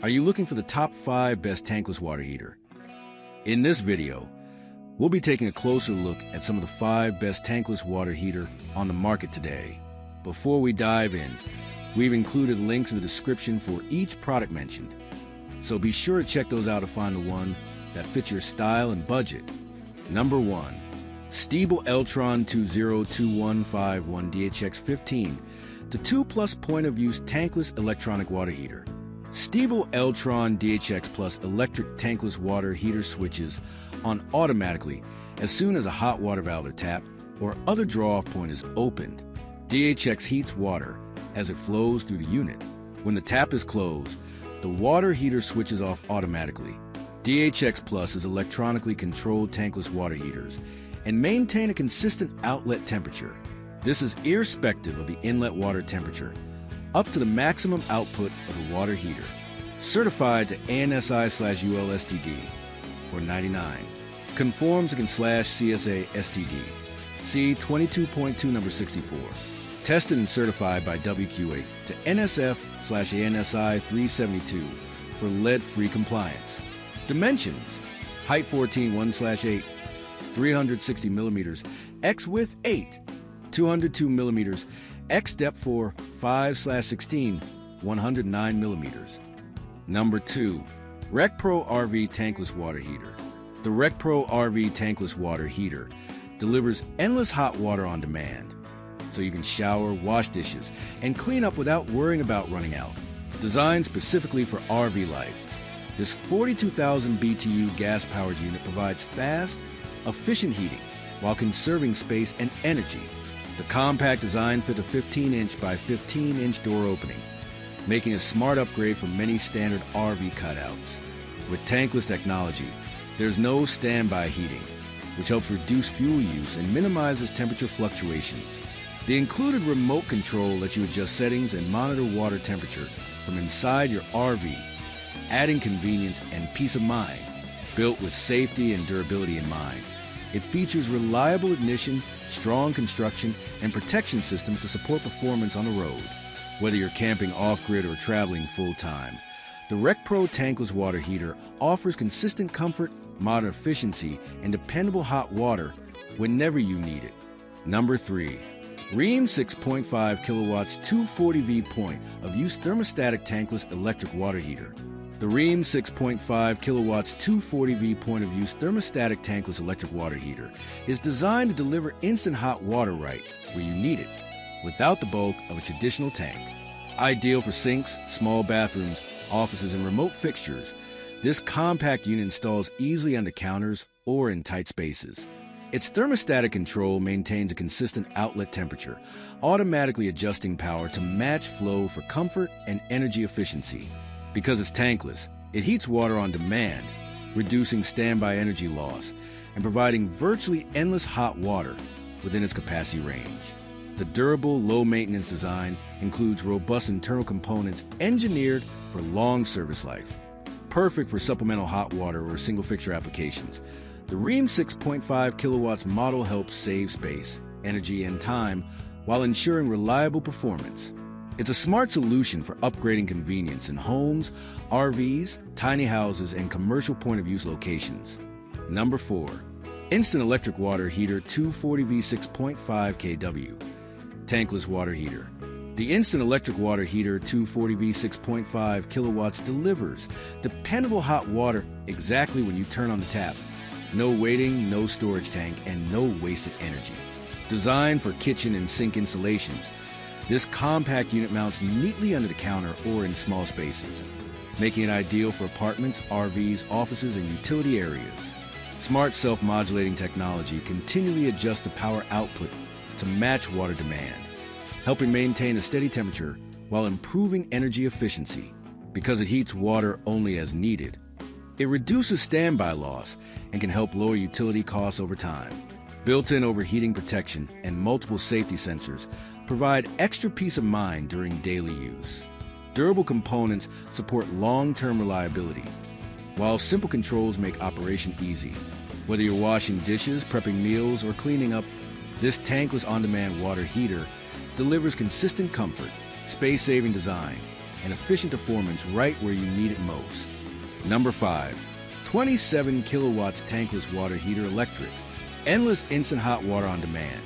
Are you looking for the top 5 best tankless water heater? In this video, we'll be taking a closer look at some of the 5 best tankless water heater on the market today. Before we dive in, we've included links in the description for each product mentioned, so be sure to check those out to find the one that fits your style and budget. Number 1. Stiebel Eltron 202151DHX15, the 2+ point-of-use tankless electronic water heater. Stiebel Eltron DHX Plus electric tankless water heater switches on automatically as soon as a hot water valve is tapped or other draw-off point is opened. DHX heats water as it flows through the unit. When the tap is closed, the water heater switches off automatically. DHX Plus is electronically controlled tankless water heaters and maintain a consistent outlet temperature. This is irrespective of the inlet water temperature, up to the maximum output of the water heater. Certified to ANSI/UL/STD for 99. Conforms against /CSA STD. C 22.2 number 64. Tested and certified by WQA to NSF/ANSI 372 for lead-free compliance. Dimensions: height 14 1/8, 360 millimeters, X width 8, 202 millimeters, X depth 4, 5/16, 109 millimeters. Number 2. RecPro RV Tankless Water Heater. The RecPro RV Tankless Water Heater delivers endless hot water on demand, so you can shower, wash dishes, and clean up without worrying about running out. Designed specifically for RV life, this 42,000 BTU gas-powered unit provides fast, efficient heating while conserving space and energy. The compact design fits a 15-inch by 15-inch door opening, making a smart upgrade from many standard RV cutouts. With tankless technology, there's no standby heating, which helps reduce fuel use and minimizes temperature fluctuations. The included remote control lets you adjust settings and monitor water temperature from inside your RV, adding convenience and peace of mind. Built with safety and durability in mind, it features reliable ignition, strong construction, and protection systems to support performance on the road. Whether you're camping off-grid or traveling full-time, the RecPro Tankless Water Heater offers consistent comfort, modern efficiency, and dependable hot water whenever you need it. Number 3. Rheem 6.5 kilowatts 240V point of use thermostatic tankless electric water heater. The Rheem 6.5 kilowatts 240V point of use thermostatic tankless electric water heater is designed to deliver instant hot water right where you need it, without the bulk of a traditional tank. Ideal for sinks, small bathrooms, offices, and remote fixtures, this compact unit installs easily under counters or in tight spaces. Its thermostatic control maintains a consistent outlet temperature, automatically adjusting power to match flow for comfort and energy efficiency. Because it's tankless, it heats water on demand, reducing standby energy loss and providing virtually endless hot water within its capacity range. The durable, low-maintenance design includes robust internal components engineered for long service life. Perfect for supplemental hot water or single-fixture applications, the Rheem 6.5 kilowatts model helps save space, energy, and time while ensuring reliable performance. It's a smart solution for upgrading convenience in homes, RVs, tiny houses, and commercial point-of-use locations. Number 4. Instant Electric Water Heater 240V 6.5 kW Tankless Water Heater. The Instant Electric Water Heater 240V 6.5 kilowatts delivers dependable hot water exactly when you turn on the tap. No waiting, no storage tank, and no wasted energy. Designed for kitchen and sink installations, this compact unit mounts neatly under the counter or in small spaces, making it ideal for apartments, RVs, offices, and utility areas. Smart self-modulating technology continually adjusts the power output to match water demand, helping maintain a steady temperature while improving energy efficiency. Because it heats water only as needed, it reduces standby loss and can help lower utility costs over time. Built-in overheating protection and multiple safety sensors provide extra peace of mind during daily use. Durable components support long-term reliability, while simple controls make operation easy. Whether you're washing dishes, prepping meals, or cleaning up, this tankless on-demand water heater delivers consistent comfort, space-saving design, and efficient performance right where you need it most. Number 5. 27 kilowatts Tankless Water Heater Electric. Endless instant hot water on demand.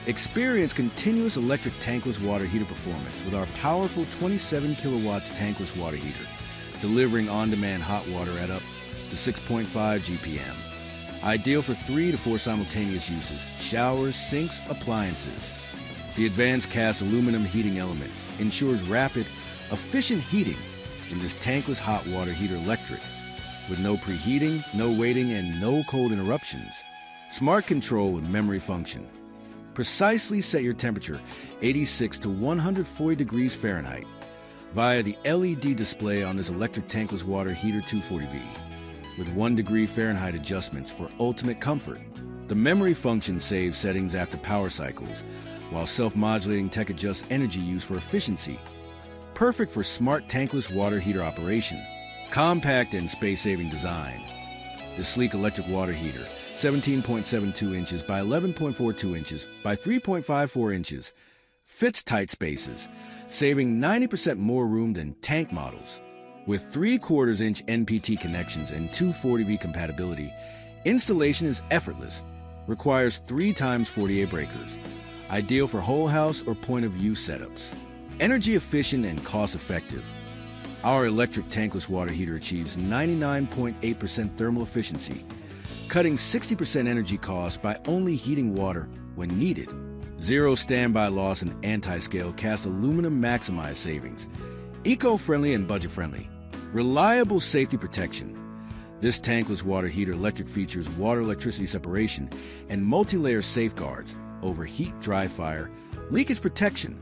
Experience continuous electric tankless water heater performance with our powerful 27 kilowatts tankless water heater, delivering on-demand hot water at up to 6.5 GPM. Ideal for 3 to 4 simultaneous uses: showers, sinks, appliances. The advanced cast aluminum heating element ensures rapid, efficient heating in this tankless hot water heater electric, with no preheating, no waiting, and no cold interruptions. Smart control with memory function. Precisely set your temperature 86 to 140 degrees Fahrenheit via the LED display on this electric tankless water heater 240V, with 1 degree Fahrenheit adjustments for ultimate comfort. The memory function saves settings after power cycles, while self-modulating tech adjusts energy use for efficiency. Perfect for smart tankless water heater operation. Compact and space-saving design. The sleek electric water heater, 17.72 inches by 11.42 inches by 3.54 inches, fits tight spaces, saving 90% more room than tank models. With 3/4 inch NPT connections and 240V compatibility, installation is effortless. Requires 3 times 48 breakers. Ideal for whole house or point of use setups. Energy efficient and cost effective. Our electric tankless water heater achieves 99.8% thermal efficiency, cutting 60% energy costs by only heating water when needed. Zero standby loss and anti-scale cast aluminum maximize savings. Eco-friendly and budget-friendly. Reliable safety protection. This tankless water heater electric features water electricity separation and multi-layer safeguards over heat, dry fire, leakage protection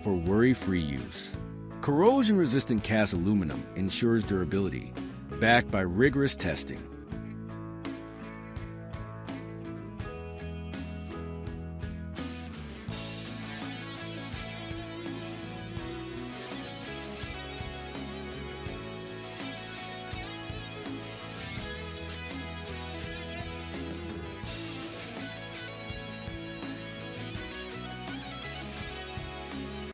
for worry-free use. Corrosion-resistant cast aluminum ensures durability, backed by rigorous testing.